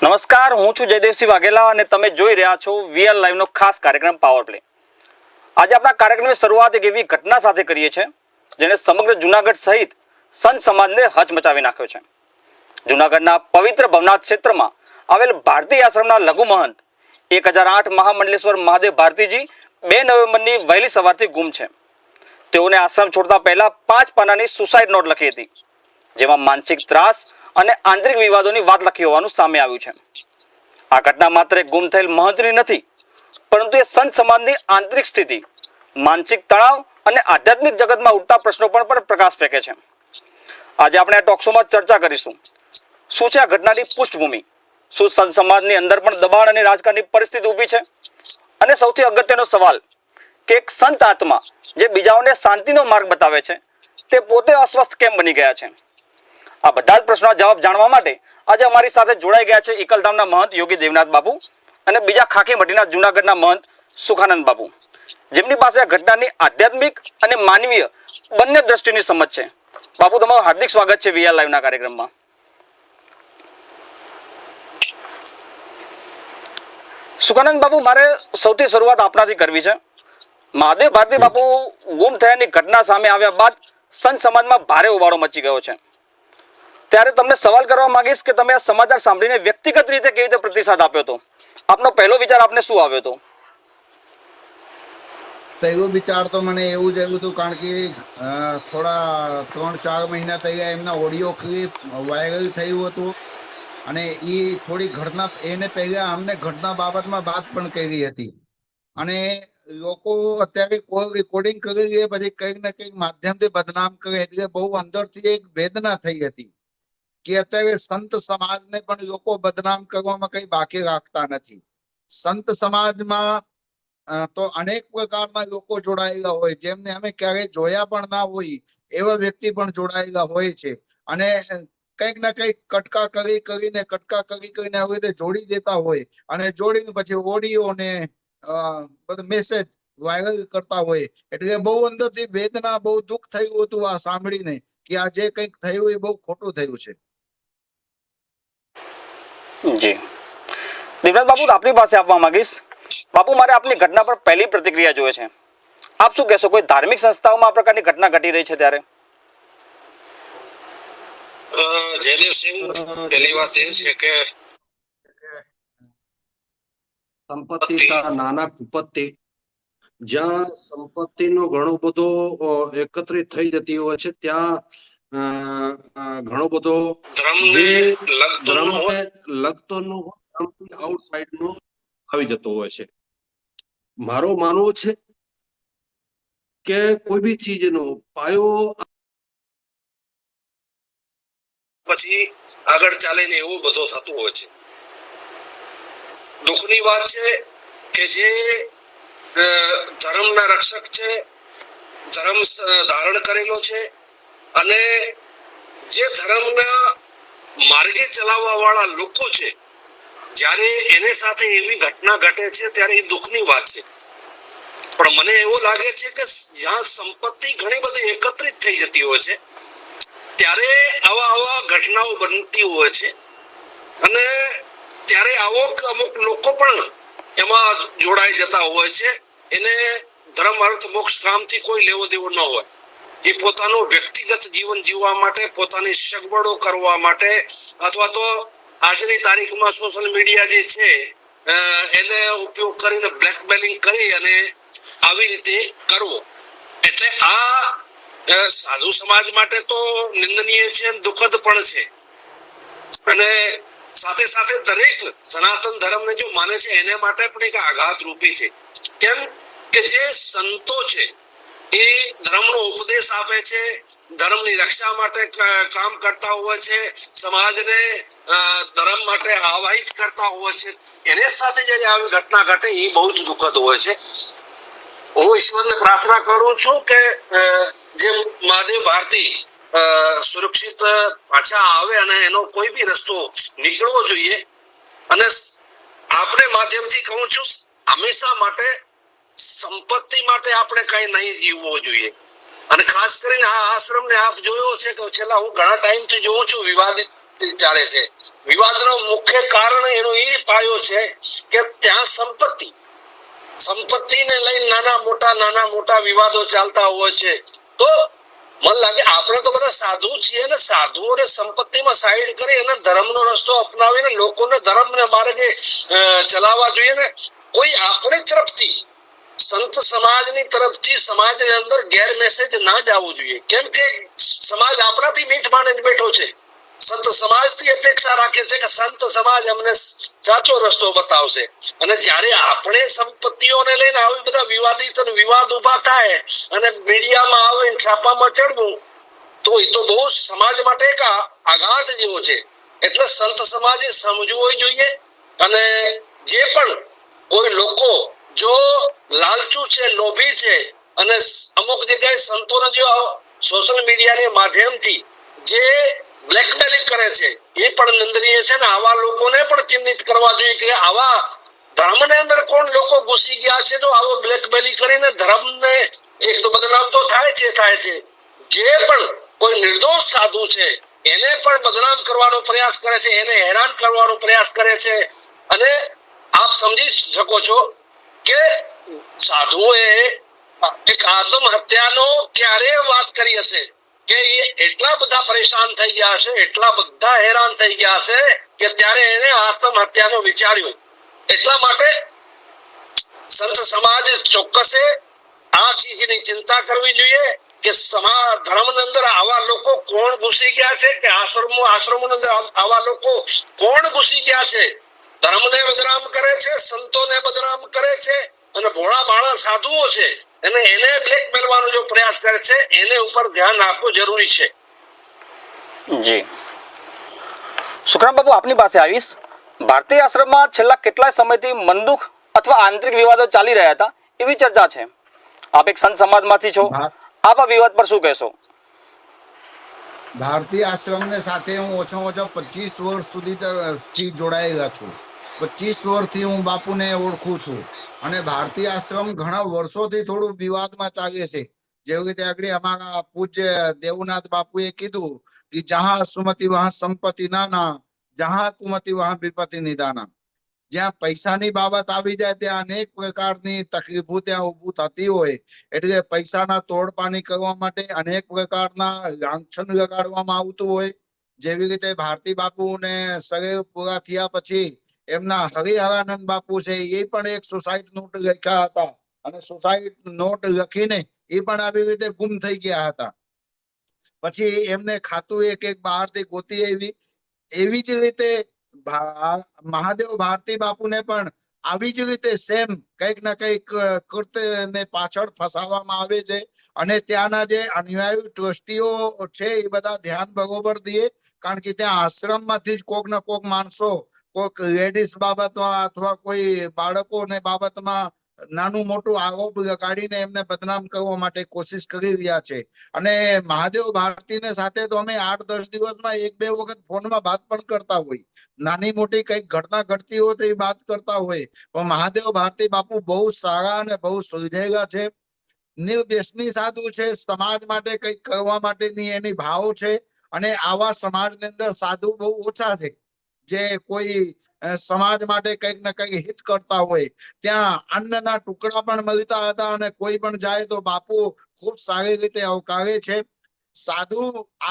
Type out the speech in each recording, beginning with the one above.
નમસ્કાર, હું છું જયદેવસિંહ વાઘેલા અને તમે જોઈ રહ્યા છો વીએલ લાઈવ નો ખાસ કાર્યક્રમ પાવર પ્લે. આજે આપણા કાર્યક્રમની શરૂઆત એક એવી ઘટના સાથે કરીએ છીએ જેને સમગ્ર જૂનાગઢ સહિત સંત સમાજને હચમચાવી નાખ્યો છે. જૂનાગઢના પવિત્ર ભવનાથ ક્ષેત્રમાં આવેલ ભારતી આશ્રમના લઘુ મહંત 1008 મહામંડલેશ્વર મહાદેવ ભારતીજી 2 નવેમ્બરની વહેલી સવારથી ગુમ છે. તેઓને આશ્રમ છોડતા પહેલા 5 પાનાની સુસાઇડ નોટ લખી હતી, જેમાં માનસિક ત્રાસ અને આંતરિક વિવાદોની વાત લખી હોવાનું સામે આવ્યું છે. આ ઘટના માત્ર એક ગુમ થયેલ મહંતની નથી, પરંતુ એ સંત સમાજની આંતરિક સ્થિતિ, માનસિક તણાવ અને આધ્યાત્મિક જગતમાં ઉઠતા પ્રશ્નો પર પ્રકાશ ફેંકે છે. આજે આપણે આ ટોક શોમાં ચર્ચા કરીશું. શું છે આ ઘટનાની પૃષ્ઠભૂમિ? શું સંત સમાજની અંદર પણ દબાણ અને રાજકારણની પરિસ્થિતિ ઊભી છે? અને સૌથી અગત્યનો સવાલ કે એક સંત આત્મા જે બીજાઓને શાંતિનો માર્ગ બતાવે છે, તે પોતે અસ્વસ્થ કેમ બની ગયા છે? આ બધા જ પ્રશ્નોના જવાબ જાણવા માટે આજે અમારી સાથે જોડાઈ ગયા છે એકલધામના મહંત યોગી દેવનાથ બાપુ અને બીજા ખાખીમઢીના જૂનાગઢના મહંત સુખાનંદ બાપુ, જેમની પાસે આ ઘટનાની આધ્યાત્મિક અને માનવીય બંને દ્રષ્ટિની સમજ છે. બાપુ, તમારું હાર્દિક સ્વાગત છે વીઆર લાઈવના કાર્યક્રમમાં. સુખાનંદ બાપુ, મારે સૌથી શરૂઆત આપનાથી કરવી છે. મહાદેવ ભારતી બાપુ ગુમ થયાની ઘટના સામે આવ્યા બાદ સંત સમાજમાં ભારે ઉબાળો મચી ગયો છે. ત્યારે તમને સવાલ કરવા માંગીશ કે તમે આ સમાચાર સાંભળીને વ્યક્તિગત રીતે કેવી રીતે પ્રતિસાદ આપ્યો હતો? આપનો પહેલો વિચાર આપને શું આવ્યો હતો? પહેલો વિચાર તો મને એવું જ આવ્યું હતું, કારણ કે થોડા 3-4 મહિના પહેલા એમના ઓડિયો ક્લિપ વાયરલ થયું હતું અને એ થોડી ઘટના એને પહેલા અમને ઘટના બાબતમાં વાત પણ કરી હતી. અને લોકો અત્યારે કોઈ રેકોર્ડિંગ કરી લે પછી કંઈક ને કંઈક માધ્યમથી બદનામ કરે, એટલે બહુ અંદરથી એક વેદના થઈ હતી કે અત્યારે સંત સમાજને પણ લોકો બદનામ કરવામાં કઈ બાકી રાખતા નથી. સંત સમાજમાં તો અનેક પ્રકારના લોકો જોડાયેલા હોય, જેમને અમે ક્યારેય જોયા પણ ના હોય એવા વ્યક્તિ પણ જોડાયેલા હોય છે. અને કંઈક ને કંઈક કટકા કરીને આવી રીતે જોડી દેતા હોય અને જોડીને પછી ઓડિયો ને બધું મેસેજ વાયરલ કરતા હોય. એટલે બહુ અંદરથી વેદના, બહુ દુઃખ થયું હતું આ સાંભળીને કે આ જે કંઈક થયું એ બહુ ખોટું થયું છે. જી દેવનાથ બાપુ, આપની પાસે આપવા માંગીશ. બાપુ, મારે આપની ઘટના પર પહેલી પ્રતિક્રિયા જોઈએ છે. આપ શું કહેશો? કોઈ ધાર્મિક સંસ્થાઓમાં આ પ્રકારની ઘટના ઘટી રહી છે ત્યારે? જયદેવસિંહ, પહેલી વાત એ છે કે સંપત્તિ નાના કુપત્તિ, જ્યાં સંપત્તિનો ઘણો બધો એકત્રિત થઈ જતી હોય છે, ત્યાં ઘણો બધો ધર્મને લગતો નો આઉટસાઇડ નો આવી જતો હોય છે. મારો માનવું છે કે કોઈ બી ચીજનો પાયો પછી આગળ ચાલે ને એવું બધો થતું હોય છે. દુઃખની વાત છે કે જે ધર્મના રક્ષક છે, ધર્મ ધારણ કરેલો છે અને જે ધર્મના માર્ગે ચલાવવા વાળા લોકો છે, જ્યારે એને સાથે એવી ઘટના ઘટે છે ત્યારે એ દુઃખની વાત છે. પણ મને એવું લાગે છે કે જ્યાં સંપત્તિ ઘણી બધી એકત્રિત થઈ જતી હોય છે, ત્યારે આવા ઘટનાઓ બનતી હોય છે અને ત્યારે અમુક લોકો પણ એમાં જોડાઈ જતા હોય છે. એને ધર્મ, અર્થ, મોક્ષ, કામથી કોઈ લેવો દેવો ન હોય. એ પોતાનું વ્યક્તિગત જીવન જીવવા માટે, પોતાની સગવડો કરવા માટે, અથવા તો આજની તારીખમાં સોશિયલ મીડિયા જે છે એને ઉપયોગ કરીને બ્લેકમેલિંગ કરી અને આવી રીતે કરવો. એટલે આ સાધુ સમાજ માટે તો નિંદનીય છે, દુઃખદ પણ છે. અને સાથે સાથે દરેક સનાતન ધર્મને જો માને છે એને માટે પણ એક આઘાત રૂપી છે. કેમ કે જે સંતો છે એ ધર્મનો ઉપદેશ આપે છે, ધર્મની રક્ષા માટે કામ કરતા હોય છે, સમાજને ધર્મ માટે આવાહિત કરતા હોય છે, એને સાથે જયારે આવી ઘટના ઘટે એ બહુ જ દુઃખદ હોય છે. હું ઈશ્વરને પ્રાર્થના કરું છું કે જે મહાદેવ ભારતી સુરક્ષિત પાછા આવે અને એનો કોઈ બી રસ્તો નીકળવો જોઈએ. અને આપણે માધ્યમથી કહું છું, હંમેશા માટે સંપત્તિ માટે આપણે કઈ નહીં જીવવો જોઈએ. અને ખાસ કરીને આ આશ્રમને આપ જોયો છે કે છેલ્લા હું ઘણા ટાઈમથી જોઉં છું વિવાદિત ચાલે છે. વિવાદનો મુખ્ય કારણ એનો એ પાયો છે કે ત્યાં સંપત્તિને લઈને નાના મોટા વિવાદો ચાલતા હોય છે. તો મને લાગે આપણે તો બધા સાધુ છીએ ને, સાધુઓને સંપત્તિમાં સાઈડ કરી અને ધર્મનો રસ્તો અપનાવીને લોકોને ધર્મને માર્ગે ચલાવવા જોઈએ ને. કોઈ આપણી તરફથી, સંત સમાજની તરફથી સમાજની અંદર ગેર મેસેજ ના જવું જોઈએ. કેમ કે સમાજ આપણાથી મીઠ માણીને બેઠો છે. સંત સમાજથી અપેક્ષા રાખે છે કે સંત સમાજ અમને સાચો રસ્તો બતાવશે. અને જ્યારે આપણે સંપત્તિઓને લઈને આવી બધા વિવાદ ઉભા થાય અને મીડિયામાં આવે, છાપામાં ચડવું, તો એ તો બહુ સમાજ માટે એક આઘાત જેવો છે. એટલે સંત સમાજે સમજવું જોઈએ. અને જે પણ કોઈ લોકો જો લાલચુ છે, લોભી છે, અને અમુક જગ્યાએ સંતોને જો સોશિયલ મીડિયાના માધ્યમથી જે બ્લેકમેલિંગ કરે છે, એ પણ નિંદનીય છે. ને આવા લોકોને પણ ચિહ્નિત કરવા જોઈએ કે આવા ધર્મની અંદર કોણ લોકો ઘૂસી ગયા છે તો આવો બ્લેકમેલિંગ કરીને ધર્મને એક તો બદનામ તો થાય છે. જે પણ કોઈ નિર્દોષ સાધુ છે એને પણ બદનામ કરવાનો પ્રયાસ કરે છે, એને હેરાન કરવાનો પ્રયાસ કરે છે. અને આપ સમજી શકો છો કે સાધુએ એક આત્મહત્યાનો ક્યારે વાત કરી હશે કે એ એટલા બધા પરેશાન થઈ ગયા છે, એટલા બધા હેરાન થઈ ગયા છે કે ત્યારે એને આત્મહત્યાનો વિચાર્યું. એટલા માટે સંત સમાજ ચોક્કસે આ ચીજની ચિંતા કરવી જોઈએ કે ધર્મની અંદર આવા લોકો કોણ ઘૂસી ગયા છે, કે આશ્રમોની અંદર આવા લોકો કોણ ઘૂસી ગયા છે, ધર્મને બદનામ કરે છે, સંતોને બદનામ કરે છે, અને ભોળા ભાળા સાધુઓ છે એને બ્લેકમેલવાનો જો પ્રયાસ કરે છે, એને ઉપર ધ્યાન આપવું જરૂરી છે. જી સુખરામ બાપુ, આપની પાસે આવીશ. ભારતીય આશ્રમમાં છેલ્લા કેટલાય સમયથી મનદુખ અથવા આંતરિક વિવાદો ચાલી રહ્યા હતા એવી ચર્ચા છે. આપ એક સંત સમાજમાંથી છો, આપ આ વિવાદ પર શું કહેશો? ભારતીય આશ્રમને સાથે હું ઓછામાં ઓછા 25 વર્ષ સુધી જોડાયેલા છું. 25 વર્ષથી હું બાપુને ઓળખું છું. અને ભારતીય આશ્રમ ઘણા વર્ષોથી થોડું વિવાદમાં ચાલે છે. જેવી રીતે આગળ અમારા પૂજ્ય દેવનાથ બાપુએ કીધું કે જહાં સુમતિ વહાં સંપત્તિ નાના, જહાં કુમતિ વહાં વિપત્તિ નિદાના. જ્યાં પૈસાની બાબત આવી જાય ત્યાં અનેક પ્રકારની તકલીફો ત્યાં ઊભું થતી હોય. એટલે પૈસાના તોડપાણી કરવા માટે અનેક પ્રકારના લાંછન લગાડવામાં આવતું હોય. જેવી રીતે ભારતી બાપુ ને શરીર પૂરા થયા પછી એમના હરિહરાનંદ બાપુ છે, એ પણ એક સુસાઇડ નોટ લખ્યા હતા. અને સુસાઇડ નોટ લખીને એ પણ આવી રીતે ગુમ થઈ ગયા હતા. પછી એમને ખાતું એક બહારથી ગોતી એવી જ રીતે મહાદેવ ભારતી બાપુને પણ આવી જ રીતે સેમ કઈક ના કઈક કૃત્યને પાછળ ફસાવવામાં આવે છે. અને ત્યાંના જે અનુયાયી ટ્રસ્ટીઓ છે એ બધા ધ્યાન બરોબર દે, કારણ કે ત્યાં આશ્રમમાંથી જ કોક ના કોક માણસો કોઈક લેડીઝ બાબતમાં અથવા કોઈ બાળકોને બાબતમાં નાનું મોટું આરોપ લગાડીને એમને બદનામ કરવા માટે કોશિશ કરી રહ્યા છે. અને મહાદેવ ભારતીને સાથે તો અમે 8-10 દિવસમાં 1-2 વખત ફોનમાં વાત પણ કરતા હોય. નાની મોટી કઈક ઘટના ઘટતી હોય તો એ વાત કરતા હોય. પણ મહાદેવ ભારતી બાપુ બહુ સારા અને બહુ સુલઝેલા છે, નિર્વ્યસની સાધુ છે, સમાજ માટે કઈક કરવા માટેની એની ભાવ છે. અને આવા સમાજની અંદર સાધુ બહુ ઓછા છે જે કોઈ સમાજ માટે કઈક ને કઈક હિત કરતા હોય. ત્યાં અન્નના ટુકડા પણ મળતા હતા અને કોઈ પણ જાય તો બાપુ ખૂબ સારી રીતે આવકારે છે. સાધુ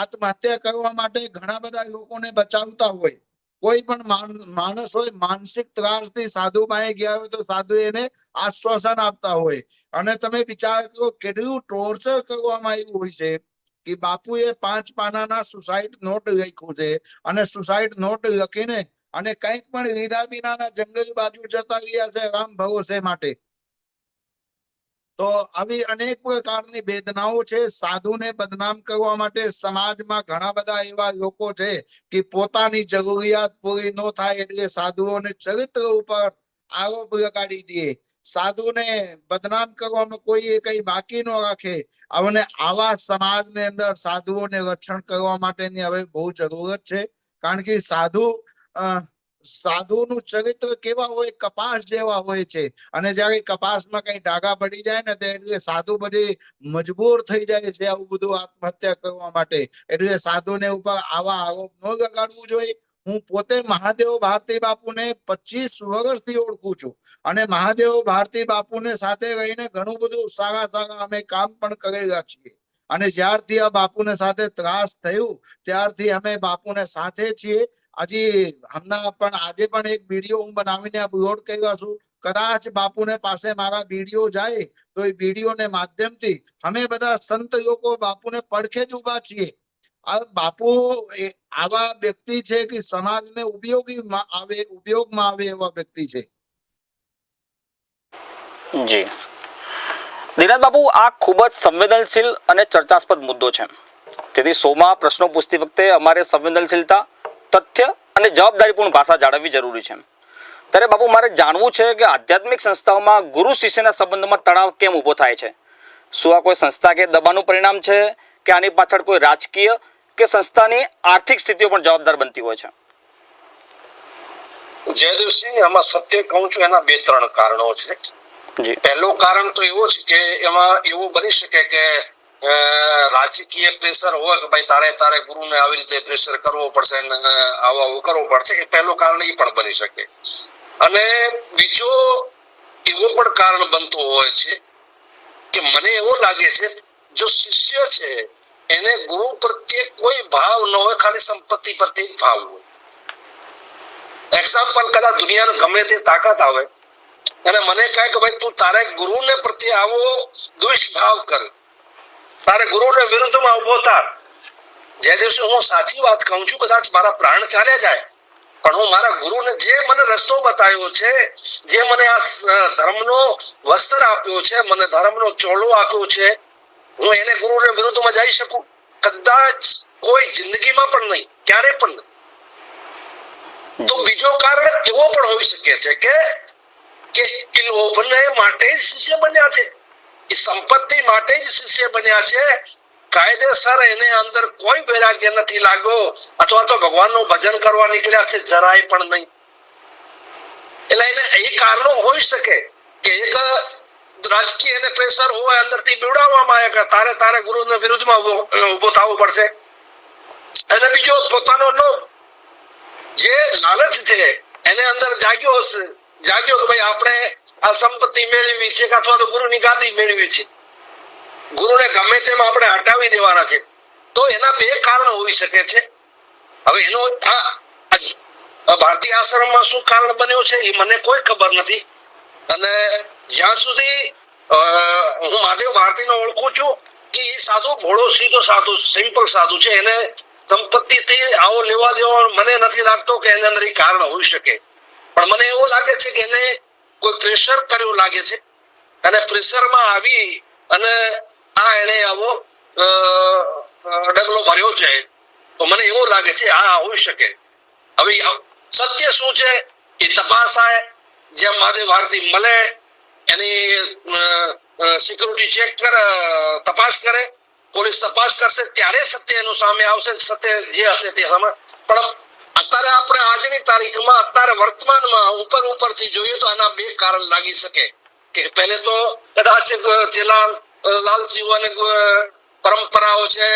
આત્મહત્યા કરવા માટે ઘણા બધા લોકોને બચાવતા હોય. કોઈ પણ માણસ હોય માનસિક ત્રાસથી સાધુ પાસે ગયા હોય તો સાધુ એને આશ્વાસન આપતા હોય. અને તમે વિચાર કરો કેટલું ટોર્ચર કરવામાં આવ્યું હોય છે કે બાપુએ 5 પાનાના સુસાઇડ નોટ લખ્યું છે. અને સુસાઇડ નોટ લખીને અને કંઈક પણ લીધા વિનાના જંગલ બાજુ જતા રહ્યા છે રામ ભરોસે માટે. તો આવી અનેક પ્રકારની વેદનાઓ છે. સાધુને બદનામ કરવા માટે સમાજમાં ઘણા બધા એવા લોકો છે કે પોતાની જરૂરિયાત પૂરી ન થાય એટલે સાધુઓને ચરિત્ર ઉપર આરોપ લગાડી દે, સાધુને બદનામ કરવામાં કોઈ કઈ બાકી ન રાખે. અને આવા સમાજની અંદર સાધુઓને રક્ષણ કરવા માટેની હવે બહુ જરૂરત છે. કારણ કે સાધુ સાધુનું ચરિત્ર કેવા હોય, કપાસ જેવા હોય છે. અને જયારે કપાસમાં કઈ ડાઘા પડી જાય ને એટલે સાધુ બધી મજબૂર થઈ જાય છે આવું બધું આત્મહત્યા કરવા માટે. એટલે સાધુને ઉપર આવા આરોપ ન લગાડવું જોઈએ. હું પોતે મહાદેવ ભારતી બાપુને 25 વર્ષથી ઓળખું છું અને મહાદેવ ભારતી બાપુને સાથે રહીને ઘણું બધું સારા અમે કામ પણ કરેલા છીએ. અને જ્યારથી આ બાપુને સાથે ત્રાસ થયું ત્યારથી અમે બાપુને સાથે છીએ. હજી હમણાં પણ આજે પણ એક વિડીયો હું બનાવીને અપલોડ કર્યો છું. કદાચ બાપુને પાસે મારા વિડીયો જાય તો એ વિડીયોને માધ્યમથી અમે બધા સંત લોકો બાપુને પડખે જ ઉભા છીએ. આ બાપુ આવા વ્યક્તિ છે કે સમાજને ઉપયોગમાં આવે એવા વ્યક્તિ છે. જી દિનાથ બાપુ, આ ખૂબ જ સંવેદનશીલ અને ચર્ચાસ્પદ મુદ્દો છે. તેથી શોમાં પ્રશ્નો પૂછતી વખતે અમારે સંવેદનશીલતા, તથ્ય અને જવાબદારીપૂર્ણ ભાષા જાળવવી જરૂરી છે. ત્યારે બાપુ, મારે જાણવું છે કે આધ્યાત્મિક સંસ્થાઓમાં ગુરુ શિષ્યના સંબંધમાં તણાવ કેમ ઊભો થાય છે? શું આ કોઈ સંસ્થા કે દબાણનું પરિણામ છે કે આની પાછળ કોઈ રાજકીય કે સંસ્થાની આર્થિક સ્થિતિઓ પણ જવાબદાર બનતી હોય છે? જયદેવસિંહ, આમાં સત્ય કહું છું, એના 2-3 કારણો છે. પહેલું કારણ તો એવું છે કે એમાં એવું બની શકે કે રાજકીય પ્રેશર હોય કે ભાઈ તારે ગુરુને આવી રીતે પ્રેશર કરવો પડશે, આવું કરવું પડશે. એ પહેલું કારણ એ પણ બની શકે. અને બીજો એવું પણ કારણ બનતું હોય છે કે મને એવું લાગે છે જો શિષ્ય છે એને ગુરુ પ્રત્યે કોઈ ભાવ ન હોય, ખાલી સંપત્તિ પ્રત્યે ભાવ હોય. એક્ઝામ્પલ, કદાચ દુનિયાને ગમે તે તાકાત આવે અને મને કહે કે ભાઈ તું તારે ગુરુને પ્રત્યે આવો દ્વેષ ભાવ કર, તારે ગુરુને વિરુદ્ધમાં ઉભો થાર. જે દિવસે હું સાચી વાત કહું છું, કદાચ મારા પ્રાણ ચાલ્યા જાય પણ હું મારા ગુરુને, જે મને રસ્તો બતાવ્યો છે, જે મને આ ધર્મનો વસ્ત્ર આપ્યો છે, મને ધર્મનો ચોળો આપ્યો છે, હું એને ગુરુને વિરુદ્ધમાં જઈ શકું? કદાચ કોઈ જિંદગીમાં પણ નહીં, ક્યારે પણ નહીં. તો બીજો કારણ એવો પણ હોઈ શકે છે કે એ લોભને માટે જ શિષ્ય બન્યા છે, એ સંપત્તિ માટે જ શિષ્ય બન્યા છે. કાયદેસર એને અંદર કોઈ વૈરાગ્ય નથી લાગ્યો, અથવા તો ભગવાનનું ભજન કરવા નીકળ્યા છે જરાય પણ નહીં. એટલે એને એ કારણો હોઈ શકે કે એક રાજકીય એને પ્રેશર હોય, અંદરથી બીવડાવવામાં આવે કે તારે ગુરુના વિરુદ્ધમાં ઉભો થવું પડશે. અને બીજો પોતાનો લોભ, જે લાલચ છે એને અંદર જાગ્યો કે ભાઈ આપણે આ સંપત્તિ મેળવી છે અથવા તો ગુરુની ગાદી મેળવી છે, ગુરુને ગમે તેમ આપણે હટાવી દેવાના છે. તો એના 2 કારણ હોઈ શકે છે. હવે એનો ભારતીય આશ્રમમાં શું કારણ બન્યું છે એ મને કોઈ ખબર નથી. અને જ્યાં સુધી હું મહાદેવ ભારતીને ઓળખું છું કે એ સાધુ ભોળો સીધો સાધુ, સિમ્પલ સાધુ છે, એને સંપત્તિથી આવો લેવા દેવા મને નથી લાગતો કે એના અંદર કારણ હોઈ શકે. પણ મને એવું લાગે છે કે એને કોઈ પ્રેશર કર્યું લાગે છે અને પ્રેશરમાં આવી અને એને આવો ડગલો ભર્યો છે. તો મને એવું લાગે છે આ હોઈ શકે. હવે સત્ય શું છે એ તપાસાય, જેમ મહાદેવ ભારતી મળે એની સિક્યુરિટી ચેક કરે, તપાસ કરે, પોલીસ તપાસ કરશે, ત્યારે સત્ય એનું સામે આવશે. સત્ય જે હશે તે સામે. પણ અત્યારે આપણે આજની તારીખમાં, અત્યારે વર્તમાનમાં ઉપરથી જોઈએ તો આના 2 કારણ લાગી શકે કે પહેલે તો કદાચ જે લાલચી અને પરંપરાઓ છે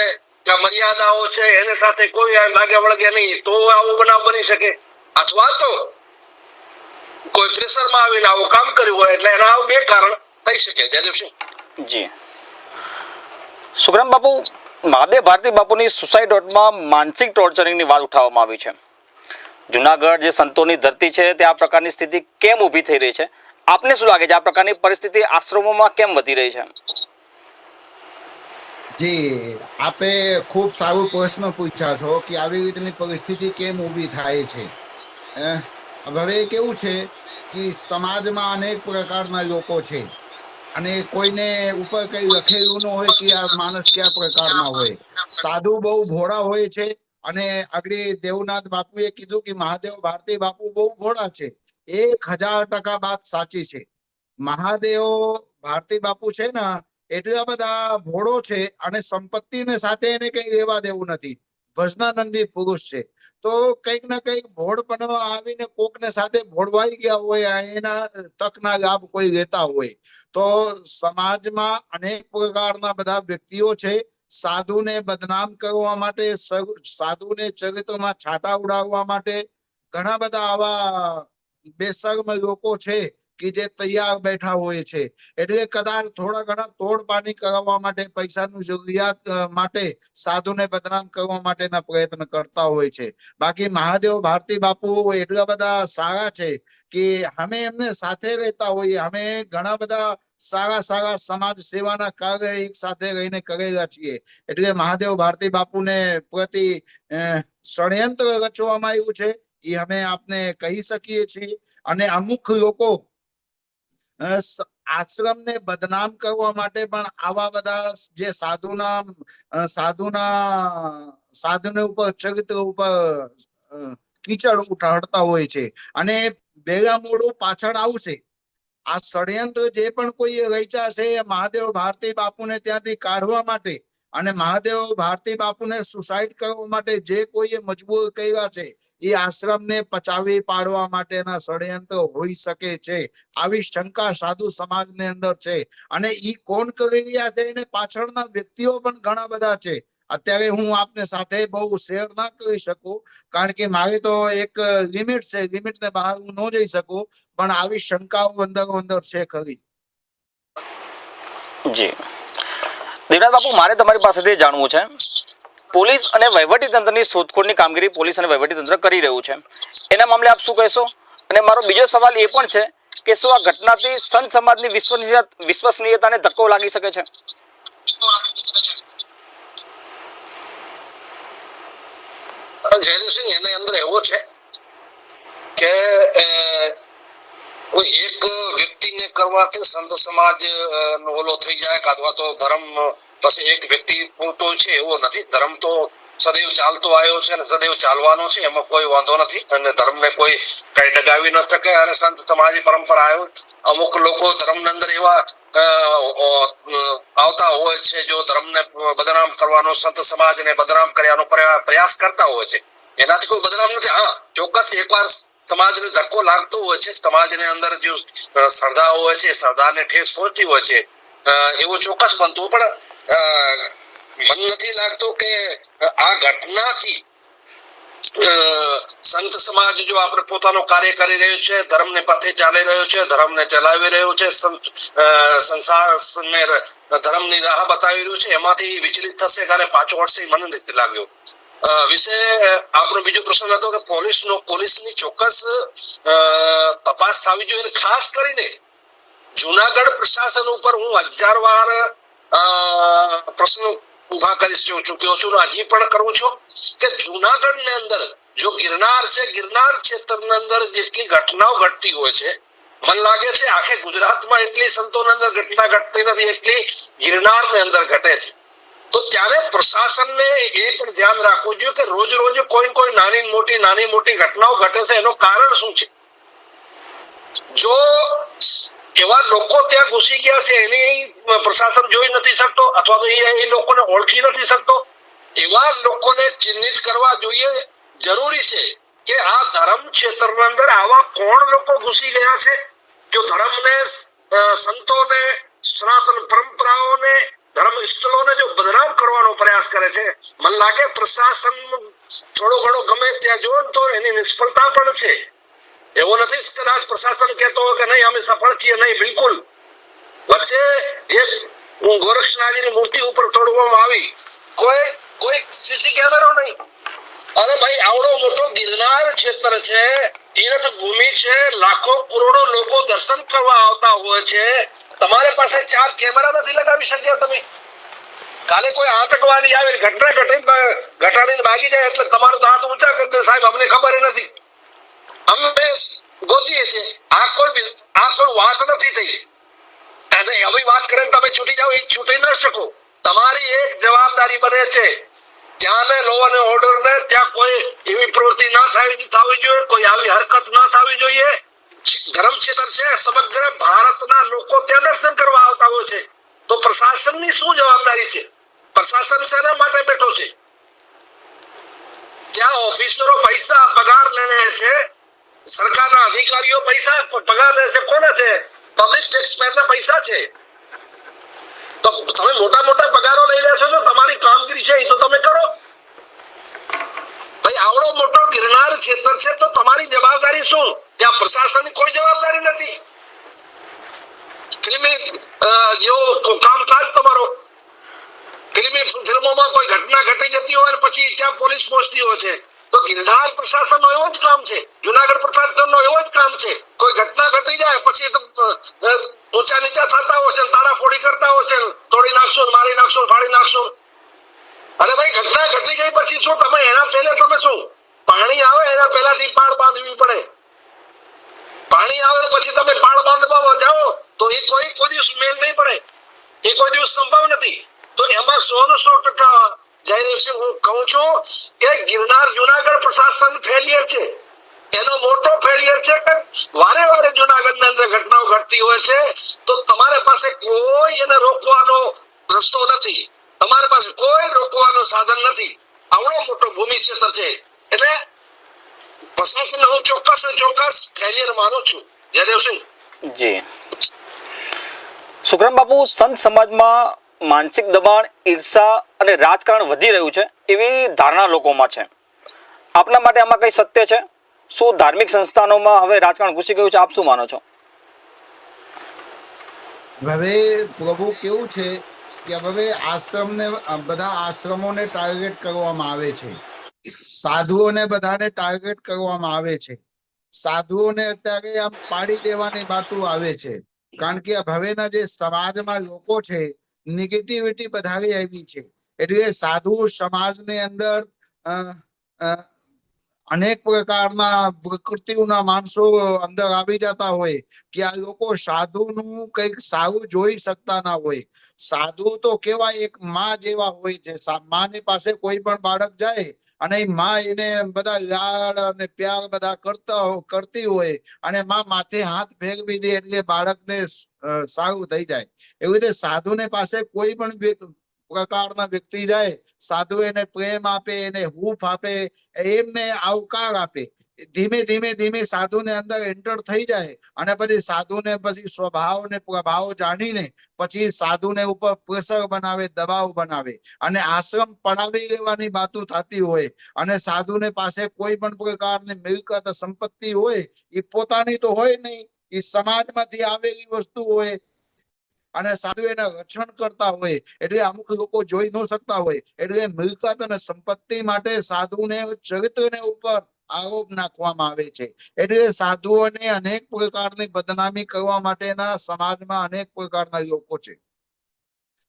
કે મર્યાદાઓ છે એને સાથે કોઈ લાગે વળગે નહીં, તો આવો બનાવ બની શકે. અથવા તો કોઈ પ્રેશરમાં આવીને આવું કામ કર્યું હોય, એટલે એના 2 કારણ થઈ શકે. જયદેવસિંહ જી. સુખરામ બાપુ, મહાદેવ ભારતી બાપુની સુસાઇડમાં માનસિક ટોર્ચરિંગની વાત ઉઠાવવામાં આવી છે. જુનાગઢ જે સંતોની ધરતી છે તે આ પ્રકારની સ્થિતિ કેમ ઊભી થઈ રહી છે? આપને શું લાગે છે આ પ્રકારની પરિસ્થિતિ આશ્રમોમાં કેમ વધી રહી છે? જી, આપે ખૂબ સારો પ્રશ્ન પૂછ્યા છો કે આવી રીતની પરિસ્થિતિ કેમ ઊભી થાય છે. હવે કેવું છે કે સમાજમાં અનેક પ્રકારના લોકો છે અને કોઈને ઉપર કઈ લખેલું ન હોય કે આ માણસ કયા પ્રકારના હોય. સાધુ બહુ ભોળા હોય છે અને આગળ દેવનાથ બાપુએ કીધું કે મહાદેવ ભારતી બાપુ બહુ ભોળા છે. 1000% વાત સાચી છે. મહાદેવ ભારતી બાપુ છે ને એટલા બધા ભોળો છે અને સંપત્તિને સાથે એને કઈ લેવા દેવું નથી. ભજનાનંદી પુરુષ છે. તો કંઈક ના કંઈક ભોળપણમાં આવીને કોકને સાથે ભોળવાઈ ગયા હોય, એના તકના લાભ કોઈ લેતા હોય. તો સમાજમાં અનેક પ્રકારના બધા વ્યક્તિઓ છે. સાધુને બદનામ કરવા માટે, સાધુને ચરિત્રમાં છાંટા ઉડાવવા માટે ઘણા બધા આવા બેશર્મ લોકો છે કે જે તૈયાર બેઠા હોય છે. એટલે કદાચ થોડા ઘણા તોડપાણી કરવા માટે, પૈસાનું જરૂરિયાત માટે સાધુને બદનામ કરવા માટેના પ્રયત્ન કરતા હોય છે. બાકી મહાદેવ ભારતી બાપુ એટલા બધા સારા છે કે અમે એમને સાથે રહેતા હોઈએ. અમે ઘણા બધા સારા સારા સમાજ સેવાના કાર્ય એક સાથે રહીને કરેલા છીએ. એટલે મહાદેવ ભારતી બાપુને પ્રતિ ષડયંત્ર રચવામાં આવ્યું છે એ અમે આપને કહી શકીએ છીએ. અને અમુક લોકો આશ્રમને બદનામ કરવા માટે પણ આવા બધા જે સાધુને ઉપર ચરિત્ર ઉપર કીચડ ઉઠાડતા હોય છે. અને ભેગા મોડું પાછળ આવશે. આ ષડયંત્ર જે પણ કોઈ રચ્યા છે એ મહાદેવ ભારતી બાપુને ત્યાંથી કાઢવા માટે અને મહાદેવ ભારતી બાપુને સુસાઇડ કરવા માટે જે કોઈએ મજબૂર કર્યા છે એ આશ્રમને પચાવી પાડવા માટેના ષડયંત્ર હોઈ શકે છે. આવી શંકા સાધુ સમાજની અંદર છે. અને ઈ કોણ કરી રહ્યા છે એને પાછળના વ્યક્તિઓ પણ ઘણા બધા છે. અત્યારે હું આપને સાથે બહુ શેર ના કરી શકું, કારણ કે મારી તો એક લિમિટ છે. લિમિટને બહાર હું ન જઈ શકું, પણ આવી શંકાઓ અંદર છે ખરી. જી દેવનાથ બાપુ, મારે તમારી પાસેથી જાણવું છે, પોલીસ અને વહીવટી તંત્રની શોધખોળની કામગીરી પોલીસ અને વહીવટી તંત્ર કરી રહ્યું છે, એના મામલે આપ શું કહેશો? અને મારો બીજો સવાલ એ પણ છે કે શું આ ઘટનાથી સંત સમાજની વિશ્વસનીયતાને ધક્કો લાગી શકે છે? જયદેવસિંહ, એની અંદર એવો છે કે કોઈ એક વ્યક્તિને કરવાથી સંત સમાજ નો ઓલો થઈ જાય, અથવા તો ધર્મ પછી એક વ્યક્તિ પૂરતો છે એવો નથી. ધર્મ તો સદૈવ ચાલતો આવ્યો છે અને સદૈવ ચાલવાનો છે, એમાં કોઈ વાંધો નથી. અને ધર્મને કોઈ કઈ ડગાવી ન શકે. અને સંત સમાજની પરંપરા આવ્યો, અમુક લોકો ધર્મની અંદર એવા આવતા હોય છે જો ધર્મને બદનામ કરવાનો, સંત સમાજને બદનામ કર્યાનો પ્રયાસ કરતા હોય છે. એનાથી કોઈ બદનામ નથી. હા, ચોક્કસ એકવાર સમાજને ધક્કો લાગતો હોય છે, સમાજની અંદર જો શ્રદ્ધા હોય છે, શ્રદ્ધાને ઠેસ પહોંચતી હોય છે, એવું ચોક્કસ બનતું. પણ મન નથી લાગતો કે આ ઘટનાથી સંત સમાજ જો આપણે પોતાનું કાર્ય કરી રહ્યું છે, ધર્મને પથે ચાલી રહ્યો છે, ધર્મને ચલાવી રહ્યો છે, સંસારને ધર્મની રાહ બતાવી રહ્યું છે, એમાંથી વિચલિત થશે અને પાછો હટશે મને નથી લાગ્યો. વિશે આપણો બીજો પ્રશ્ન હતો કે પોલીસની ચોક્કસ તપાસ થવી જોઈએ. ખાસ કરીને જુનાગઢ પ્રશાસન ઉપર હું 1000 વાર પ્રશ્ન ઉભા કરી ચૂક્યો છું, હજી પણ કરું છું કે જુનાગઢ ની અંદર જો ગિરનાર છે, ગિરનાર ક્ષેત્રની અંદર જેટલી ઘટનાઓ ઘટતી હોય છે, મને લાગે છે આખે ગુજરાતમાં એટલી સંતોની અંદર ઘટના ઘટતી નથી એટલી ગિરનાર ની અંદર ઘટે છે. તો ત્યારે પ્રશાસનને એ પણ ધ્યાન રાખવું જોઈએ કે રોજ રોજ કોઈ નાની મોટી ઘટનાઓ ઘટે છે, એનું કારણ શું છે? જો એવા લોકો ત્યાં ઘૂસી ગયા છે એની પ્રશાસન જોઈ નથી શકતો, અથવા તો એ લોકોને ઓળખી નથી શકતો, એવા લોકોને ચિહ્નિત કરવા જોઈએ. જરૂરી છે કે આ ધર્મ ક્ષેત્રની અંદર આવા કોણ લોકો ઘૂસી ગયા છે જો ધર્મને, સંતોને, સનાતન પરંપરાઓને, ધર્મ સ્થળોને જો બદનામ કરવાનો પ્રયાસ કરે છે. મને લાગે પ્રશાસન થોડો ઘણો ગમે ત્યાં જો તો એની નિષ્ફળતા પણ છે. એવું નથી કદાચ પ્રશાસન કહેતો હોય કે નહીં અમે સફળ છીએ, નહીં, બિલકુલ. વચ્ચે જે ગોરક્ષનાથજીની મૂર્તિ ઉપર તોડવામાં આવી, કોઈ સીસી કેમેરો નહીં. અરે ભાઈ, આવડો મોટો ગિરનાર ક્ષેત્ર છે, તીર્થ ભૂમિ છે, લાખો કરોડો લોકો દર્શન કરવા આવતા હોય છે, તમારી પાસે 4 કેમેરા નથી લગાવી શક્યા તમે? કાલે કોઈ આતંકવાદી આવે, ઘટના ઘટાડીને ભાગી જાય એટલે તમારો તો હાથ ઊંચા કરી દે, સાહેબ અમને ખબર નથી, અમે ગોતીએ છીએ. આ કોઈ વાત નથી થઈ. અને એવી વાત કરે તમે છૂટી જાઓ, એ છૂટી ન શકો. તમારી એક જવાબદારી બને છે ત્યાંને લો અને ઓર્ડર ને ત્યાં કોઈ એવી પ્રવૃત્તિ ના થવી જોઈએ, કોઈ આવી હરકત ના થવી જોઈએ. ધર્મ ક્ષેત્ર છે, સમગ્ર ભારતના લોકો ત્યાં દર્શન કરવા આવતા હોય છે, તો પ્રશાસનની શું જવાબદારી છે? પ્રશાસન શેના માટે બેઠો છે? ત્યાં ઓફિસરો પૈસા પગાર લે છે, સરકારના અધિકારીઓ પૈસા પગાર લે છે, કોના છે? પબ્લિક ટેક્સપેયર ના પૈસા છે. તો તમે મોટા મોટા પગારો લઈ લેશો તો તમારી કામગીરી છે એ તો તમે કરો. ભાઈ આવડો મોટો ગિરનાર ક્ષેત્ર છે તો તમારી જવાબદારી શું? ત્યાં પ્રશાસનની કોઈ જવાબદારી નથી. ફિલ્મી જેવો કામકાજ તમારો. ફિલ્મી ફિલ્મોમાં કોઈ ઘટના ઘટી જતી હોય પછી ત્યાં પોલીસ પહોંચતી હોય છે, તો ગિરનાર પ્રશાસનનો એવો જ કામ છે, જુનાગઢ પ્રશાસનનો એવો જ કામ છે. કોઈ ઘટના ઘટી જાય પછી ઊંચા નીચા થતા હોય છે, તાળાફોડી કરતા હોય છે, તોડી નાખશો, મારી નાખશો, ફાડી નાખશો. અરે ભાઈ ઘટના ઘટી ગઈ પછી શું તમે એના પહેલે તમે શું પાણી આવે એના પહેલાથી પાળ બાંધવી પડે. પાણી આવે પછી તમે પાળ બાંધવા જાઓ તો એ કોઈ દિવસ મેલ નહીં પડે, એ કોઈ દિવસ સંભવ નથી. તો એમાં 100% જયદેવસિંહ હું કહું છું કે ગિરનાર જુનાગઢ પ્રશાસન ફેલિયર છે. એનો મોટો ફેલિયર છે કે વારે વારે જુનાગઢની અંદર ઘટનાઓ ઘટતી હોય છે તો તમારી પાસે કોઈ એને રોકવાનો રસ્તો નથી, તમારી પાસે કોઈ રોકવાનું સાધન નથી. આવડો મોટો ભૂમિ ક્ષેત્ર છે એટલે પ્રશાસન હું ચોક્કસ ફેલિયર માનું છું. જયદેવસિંહ જી સુખરામ બાપુ, સંત સમાજમાં માનસિક દબાણ, ઈર્ષા અને રાજકારણ વધી રહ્યું છે એવી ધારણા લોકોમાં છે. આપના માટે આમાં કઈ સત્ય છે? શું ધાર્મિક સંસ્થાનોમાં હવે રાજકારણ ઘૂસી ગયું છે? આપ શું માનો છો? હવે પ્રભુ કેવું છે કે હવે બધા આશ્રમોને ટાર્ગેટ કરવામાં આવે છે, સાધુઓને બધાને ટાર્ગેટ કરવામાં આવે છે. સાધુઓને અત્યારે આમ પાડી દેવાની વાતો આવે છે, કારણ કે હવેના જે સમાજમાં લોકો છે નેગેટિવિટી વધારે આવી છે. એટલે સાધુ સમાજની અંદર અનેક પ્રકારના વિકૃતિઓના માણસો અંદર આવી જતા હોય કે આ લોકો સાધુનું કંઈક સારું જોઈ શકતા ના હોય. સાધુ તો કેવા એક માં જેવા હોય છે. માની પાસે કોઈ પણ બાળક જાય અને માં એને બધા લાડ અને પ્યાર બધા કરતી હોય અને માં માથે હાથ ફેરવી દે એટલે બાળકને સારું થઈ જાય. એવી રીતે સાધુને પાસે કોઈ પણ પ્રકારના વ્યક્તિ જાય, સાધુ એને પ્રેમ આપે, એને હૂંફ આપે, એમને આવકાર આપે. ધીમે સાધુને અંદર એન્ટર થઈ જાય અને પછી સાધુને પછી સ્વભાવ ને પ્રભાવ જાણીને પછી સાધુને ઉપર પ્રેશર બનાવે, દબાવ બનાવે અને આશ્રમ પડાવી લેવાની વાતો થતી હોય. અને સાધુને પાસે કોઈ પણ પ્રકારની મિલકત સંપત્તિ હોય એ પોતાની તો હોય નહીં, એ સમાજમાંથી આવેલી વસ્તુ હોય અને સાધુ એના રક્ષણ કરતા હોય. એટલે અમુક લોકો જોઈ ન શકતા હોય એટલે મિલકત અને સંપત્તિ માટે સાધુને ચરિત્રને ઉપર આરોપ નાખવામાં આવે છે. એટલે સાધુઓને અનેક પ્રકારની બદનામી કરવા માટેના સમાજમાં અનેક પ્રકારના લોકો છે.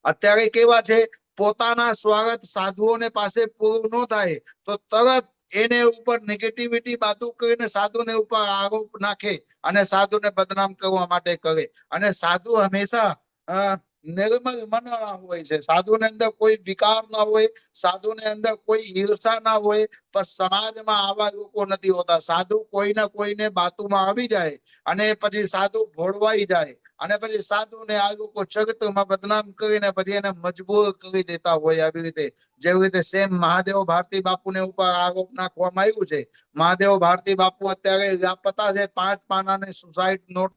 અત્યારે કેવા છે, પોતાના સ્વાગત સાધુઓને પાસે પૂરું ન થાય તો તરત એને ઉપર નેગેટિવિટી વાતો કરીને સાધુને ઉપર આરોપ નાખે અને સાધુને બદનામ કરવા માટે કરે. અને સાધુ હંમેશા નિર્મલ મનના હોય છે. સાધુને અંદર કોઈ વિકાર ના હોય, સાધુને અંદર કોઈ ઈર્ષા ના હોય. પણ સમાજમાં આવા લોકો નથી હોતા. સાધુ કોઈના કોઈને બાતુમાં આવી જાય અને પછી સાધુ ભોળવાઈ જાય અને પછી સાધુને આ લોકો ચરિત્રમાં બદનામ કરીને પછી એને મજબૂર કરી દેતા હોય. આવી રીતે જેવી રીતે સેમ મહાદેવ ભારતી બાપુને ઉપર આરોપ નાખવામાં આવ્યું છે. મહાદેવ ભારતી બાપુ અત્યારે લાપતા છે, 5 પાનાની સુસાઇડ નોટ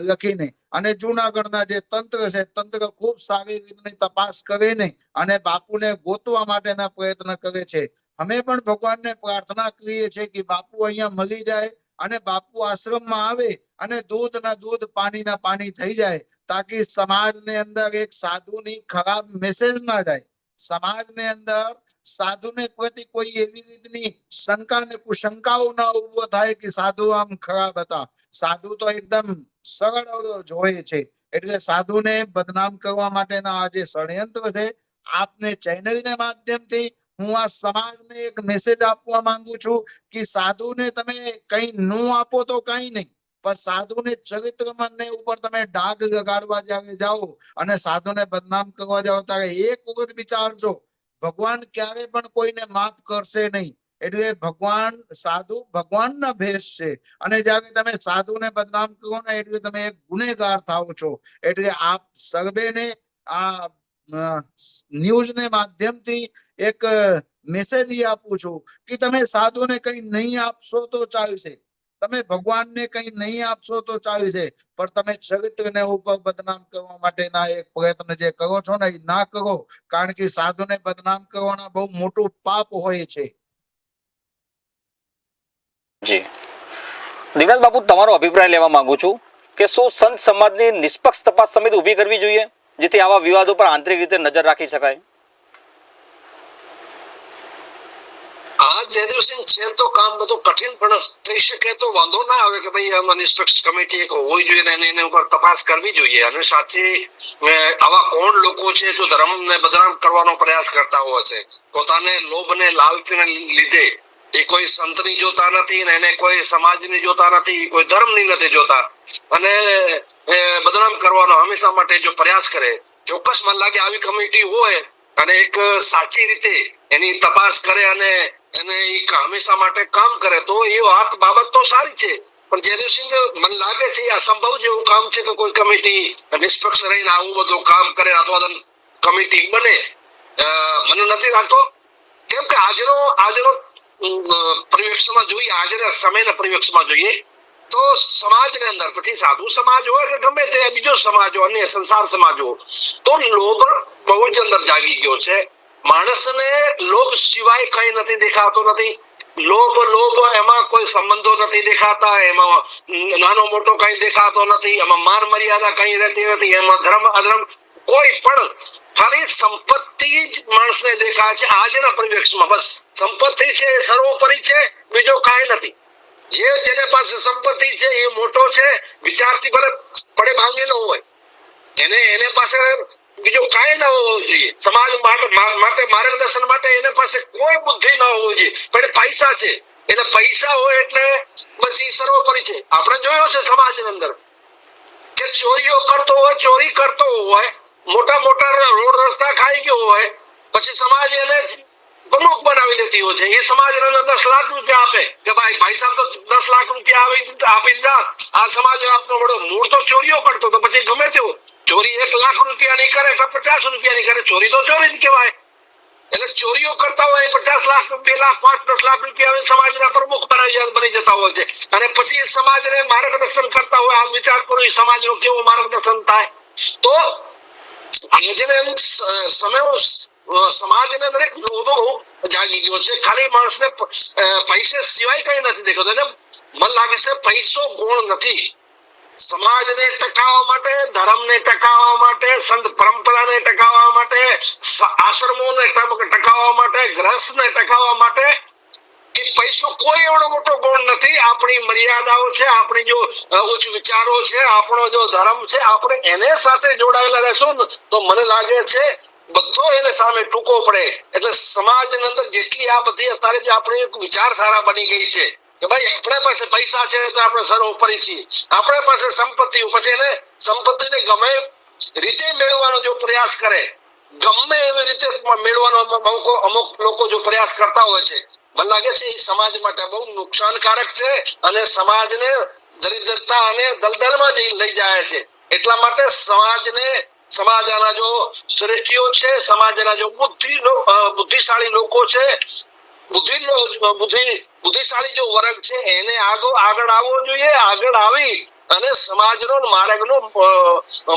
લખીને. અને જુનાગઢના જે તંત્ર છે, તંત્ર ખૂબ સારી રીતની તપાસ કરીને અને બાપુને ગોતવા માટેના પ્રયત્ન કરે છે. અમે પણ ભગવાનને પ્રાર્થના કરીએ છીએ કે બાપુ અહીંયા મળી જાય અને બાપુ આશ્રમમાં આવે અને દૂધના દૂધ પાણીના પાણી થઈ જાય, તાકી સમાજની અંદર એક સાધુની ખરાબ મેસેજ ના જાય. સમાજની અંદર સાધુને પ્રતિ કોઈ એવી રીતની શંકા ને કુશંકાઓ ના ઉભો થાય કે સાધુ આમ ખરાબ હતા. સાધુ તો એકદમ સરળ હોય છે. એટલે સાધુને બદનામ કરવા માટેના આ જે ષડયંત્ર છે, આપને ચેનલના માધ્યમથી હું આ સમાજને એક મેસેજ આપવા માંગુ છું કે સાધુને તમે કઈ ન આપો તો કઈ નહીં, પણ સાધુને ચરિત્રમાં ઉપર તમે ડાઘ લગાડવા જાઓ અને સાધુને બદનામ કરવા જાઓ ત્યારે એક વખત વિચારજો, ભગવાન ક્યારે પણ કોઈને માફ કરશે નહીં. એટલે સાધુ ભગવાનના ભેષ છે અને જ્યારે તમે સાધુને બદનામ કરો ને એટલે તમે એક ગુનેગાર થાવ છો. એટલે આપ સર્વેને આ ન્યૂઝને માધ્યમથી એક મેસેજ આપું છું કે તમે સાધુને કઈ નહીં આપશો તો ચાલશે, તમે ભગવાનને કઈ નહીં આપશો તો ચાલશે, પણ તમે ચરિત્રને ઉપર બદનામ કરવા માટેના એક પ્રયત્ન જે કરો છો ને એ ના કરો, કારણ કે સાધુને બદનામ કરવાના બહુ મોટું પાપ હોય છે. જી દિવ્યાંગ બાપુ, તમારો અભિપ્રાય લેવા માંગુ છું કે શું સંત સમાજની નિષ્પક્ષ તપાસ સમિતિ ઊભી કરવી જોઈએ જેથી આવા વિવાદો પર આંતરિક રીતે નજર રાખી શકાય? આ જયદેવસિંહ છે તો કામ બધું કઠિન પણ થઈ શકે તો વાંધો ના આવે કે ભાઈ આમાં નિષ્પક્ષ કમિટી એક હોવી જોઈએ અને એની ઉપર તપાસ કરવી જોઈએ. અને સાચી આવા કોણ લોકો છે જો ધર્મને બદનામ કરવાનો પ્રયાસ કરતા હોય છે, પોતાને લોભ ને લાલચને લીધે એ કોઈ સંતની જોતા નથી ને એને કોઈ સમાજની જોતા નથી, કોઈ ધર્મની નથી જોતા અને બદનામ કરવાનો હંમેશા માટે જો પ્રયાસ કરે, ચોક્કસ મને લાગે આવી કમિટી હોય અને એક સાચી રીતે એની તપાસ કરે અને એને હંમેશા માટે કામ કરે તો એ વાત બાબત તો સારી છે. પણ જયદેવસિંહ મને લાગે છે અસંભવ જેવું કામ છે કે કોઈ કમિટી નિષ્પક્ષ રહીને આવું બધું કામ કરે અથવા કમિટી બને. મને નથી લાગતો, કેમ કે આજનો પરિવેક્ષમાં જોઈએ, આજના સમયના પરિવેક્ષમાં જોઈએ તો સમાજની અંદર પછી સાધુ સમાજ હોય કે ગમે તે બીજો સમાજ હોય, અન્ય સંસાર સમાજ હોય, તો લોભ બહુ જ અંદર જાગી ગયો છે. માણસને લોભ સિવાય કઈ નથી દેખાતો નથી. લોભ એમાં કોઈ સંબંધો નથી દેખાતા, એમાં નાનો મોટો કઈ દેખાતો નથી, એમાં માન મર્યાદા કઈ રહેતી નથી, એમાં ધર્મ અધર્મ કોઈ પણ, ખાલી સંપત્તિ જ માણસને દેખાય છે આજના પરિવેક્ષમાં. બસ સંપત્તિ છે એ સર્વોપરી છે, બીજો કાંઈ નથી. જેને પાસે સંપત્તિ છે એ મોટો છે, વિચારથી ભલે પડે ભાંગેલો હોય, એને પાસે બીજું કાંઈ ના હોવું જોઈએ. સમાજ માટે માર્ગદર્શન માટે એને પાસે કોઈ બુદ્ધિ ના હોવી જોઈએ, પણ પૈસા છે, એને પૈસા હોય એટલે બસ એ સર્વોપરી છે. આપણે જોયો છે સમાજની અંદર કે ચોરીઓ કરતો હોય, ચોરી કરતો હોય, મોટા મોટા રોડ રસ્તા ખાઈ ગયો હોય, પછી સમાજ એને પ્રમુખ બનાવી દેતી હોય છે. એ સમાજ એને 10 લાખ રૂપિયા આપે કે ભાઈ સાહેબ તો 10 લાખ રૂપિયા આપી જા, આ સમાજ આપનો વડો. મૂળ તો ચોરીઓ કરતો તો પછી ગમે તેવો ચોરી 1 લાખ રૂપિયાની કરે કે 50 રૂપિયાની કરે, ચોરી તો ચોરી જ કહેવાય. એટલે ચોરીઓ કરતા હોય 50 લાખ, 2 લાખ, 5, 10 લાખ રૂપિયા સમાજના પ્રમુખ બની જતા હોય છે. અને પછી સમાજને માર્ગદર્શન કરતા હોય. આ વિચાર કરો એ સમાજનું કેવું માર્ગદર્શન થાય. તો આજના સમય સમાજને દરેક લોભો જાગી ગયો છે. ખાલી માણસને પૈસે સિવાય કઈ નથી દેખાતો. એટલે મને લાગે છે પૈસો ગુણ નથી. સમાજને ટકાવવા માટે, ધર્મને ટકાવવા માટે, સંત પરંપરાને ટકાવવા માટે, આશ્રમોને ટકાવવા માટે, ગ્રહસ્થને ટકાવવા માટે એ પૈસો કોઈ એવડો મોટો ગુણ નથી. આપણી મર્યાદાઓ છે, આપણી જો ઉચ્ચ વિચારો છે, આપણો જો ધર્મ છે, આપણે એને સાથે જોડાયેલા રહેશું તો મને લાગે છે બધો એને સામે ટૂંકો પડે. એટલે સમાજની અંદર જેટલી આ બધી અત્યારે જે આપણી એક વિચારધારા બની ગઈ છે કે ભાઈ આપણા પાસે પૈસા છે તો આપણે સર્વોપરી છીએ, આપણા પાસે સંપત્તિ, પછી એને સંપત્તિને ગમે રીતે મેળવવાનો જો પ્રયાસ કરે, ગમે એવી રીતે મેળવવાનો અમુક લોકો જો પ્રયાસ કરતા હોય છે, મને લાગે છે એ સમાજ માટે બહુ નુકસાનકારક છે અને સમાજને દરિદ્રતા અને દલદલમાં લઈ જાય છે. એટલા માટે સમાજના જો શ્રેષ્ઠીઓ છે, સમાજના જો બુદ્ધિશાળી લોકો છે, બુદ્ધિશાળી જો વર્ગ છે એને આગળ આવવો જોઈએ. આગળ આવી અને સમાજનો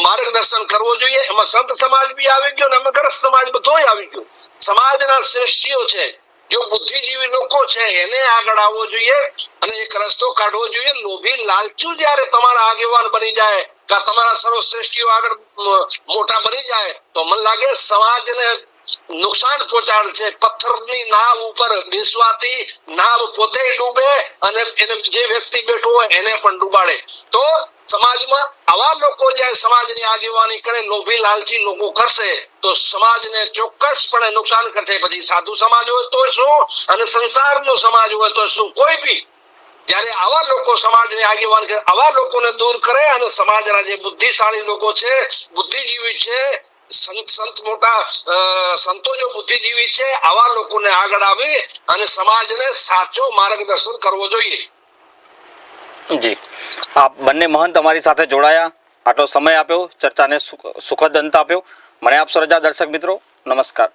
માર્ગદર્શન કરવો જોઈએ. એમાં સંત સમાજ બી આવી ગયો અને ગ્રસ્ત સમાજ બધોય આવી ગયો. સમાજના શ્રેષ્ઠીઓ છે, જો બુદ્ધિજીવી લોકો છે એને આગળ આવવો જોઈએ અને એક રસ્તો કાઢવો જોઈએ. લોભી લાલચુ જયારે તમારા આગેવાન બની જાય કે તમારા સર્વશ્રેષ્ઠીઓ આગળ મોટા બની જાય તો મને લાગે સમાજને નુકસાન પહોંચાડે છે. પથ્થરની નાવ ઉપર બેસવાથી નાવ પોતે ડૂબે અને એને જે વ્યક્તિ બેઠો હોય એને પણ ડૂબાડે. તો સમાજમાં આવા લોકો જ્યારે સમાજની આગેવાની કરે, લોભી લાલચી લોકો કરશે તો સમાજને ચોક્કસપણે નુકસાન કરશે. પછી સાધુ સમાજ હોય તો શું અને સંસારનો સમાજ હોય તો શું, કોઈ બી જ્યારે આવા લોકો સમાજની આગેવાની કરે, આવા લોકોને દૂર કરે અને સમાજના જે બુદ્ધિશાળી લોકો છે, બુદ્ધિજીવી છે, સંત મોટા સંતો જો બુદ્ધિજીવી છે, આવા લોકોને આગળ આવી અને સમાજને સાચો માર્ગદર્શન કરવો જોઈએ. જી, આપ બંને મહંત અમારી સાથે જોડાયા, આટલો સમય આપ્યો, ચર્ચાને સુખદ અંત આપ્યો. મને આપશો રજા દર્શક મિત્રો. નમસ્કાર.